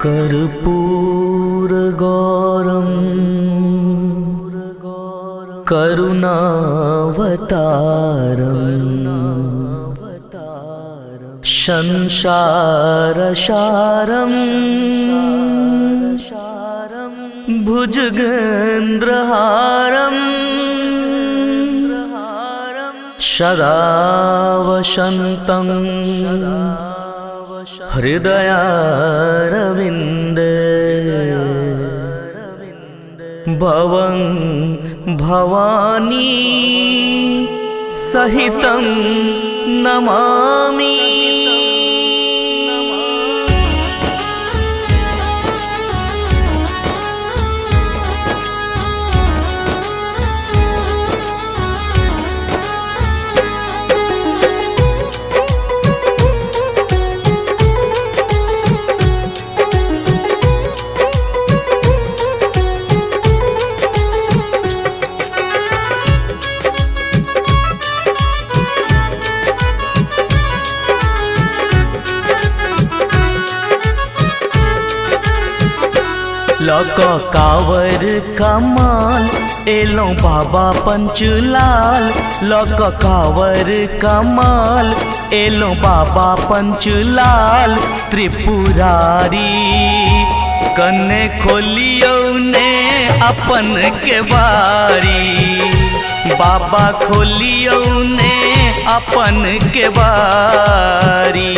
कर्पूर गौरम करुणावतारम संसारसारम भुजगेन्द्रहारम सदा वसन्तं हृदयारविन्दे भवं भवानी सहितं नमामि। लौको कावर कमाल एलो बाबा पंचलाल। लौको कावर कमाल एलो बाबा पंचलाल। त्रिपुरारी कन्ने खोलियो ने अपन के बारी। बाबा खोलियो ने अपन के बारी।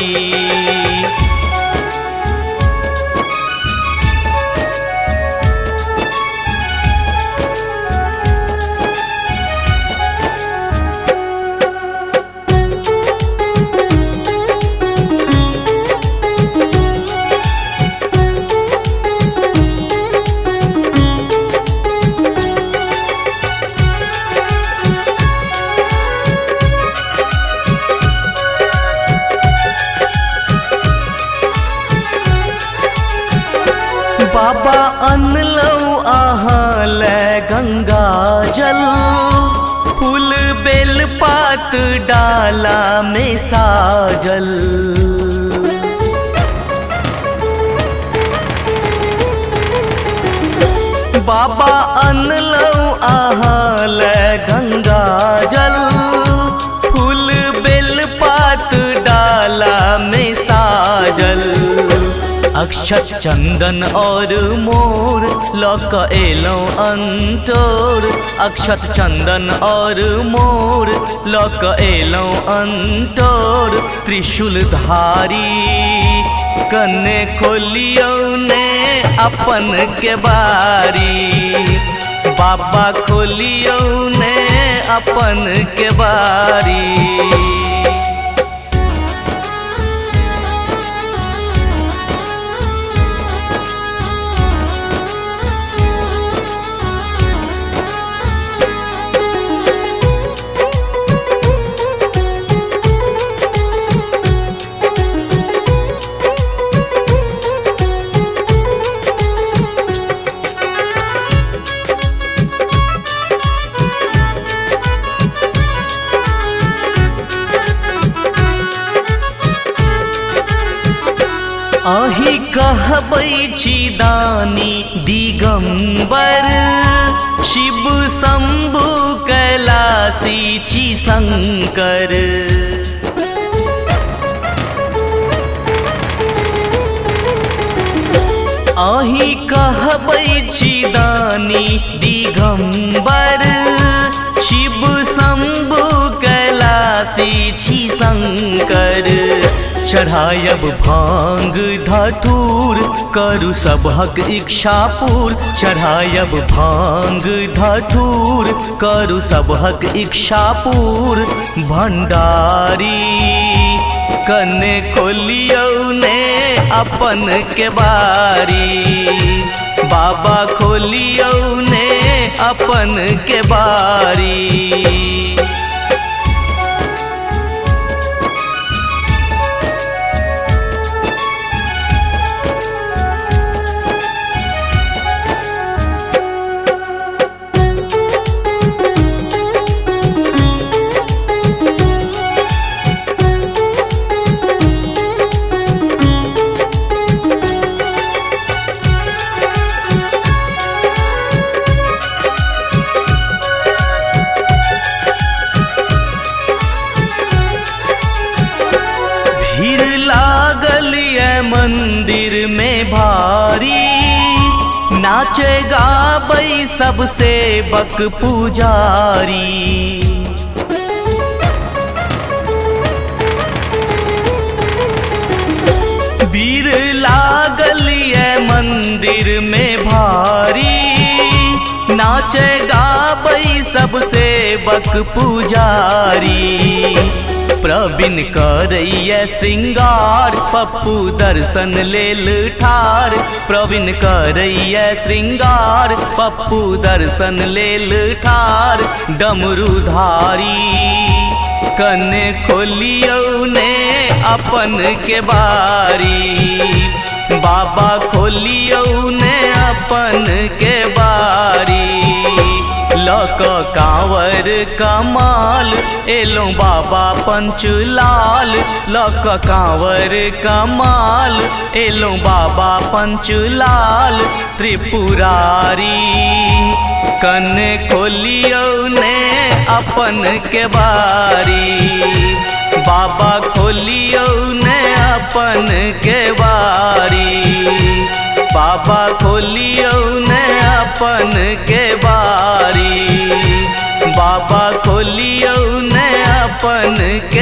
बाबा अनलौ आहल गंगा जल। फूल बेल पात डाला में साजल। बाबा अनलौ आहल गंगा जल। फूल बेल पात डाला में साजल। अक्षत चंदन और मोर लौक एलो अंतोर। अक्षत चंदन और मोर लौक एलो अंतोर। त्रिशूल धारी कन्ने खोलियो ने अपन के बारी। बाबा खोलियो ने अपन के बारी। आही कहबै छी दानी दिगंबर। शिव शंभु कैलासी छी शंकर। आही कहबै छी दानी दिगंबर। शिव शंभु कैलासी छी शंकर। चढ़ायब भांग धतूर करु सबहक इच्छापूर। चढ़ायब भांग धतूर करु सबहक इच्छापूर। भंडारी कन्ने खोलियो ने अपन के बारी। बाबा खोलियो ने अपन के बारी। मंदिर में भारी, नाचे गाबै सब सेवक पुजारी। भीड़ लागल ये मंदिर में भारी, नाचे गाबै सब सेवक पुजारी। प्रवीण करैया श्रृंगार, पप्पू दर्शन लेल ठार। प्रवीण करैया श्रृंगार, पप्पू दर्शन लेल ठार। डमरूधारी कने खोलियौ ने अपन के बारी, बाबा खोलियौ ने अपन के बारी। लक कांवर कमाल एलो बाबा पंचलाल, लक कांवर कमाल एलो बाबा पंचलाल। त्रिपुरारी कने खोलियौ ने अपन के बारी, बाबा खोलियौ ने अपन के बारी, बाबा खोलियौ ने अपन के बारी, बाबा खोलियौ ने अपन के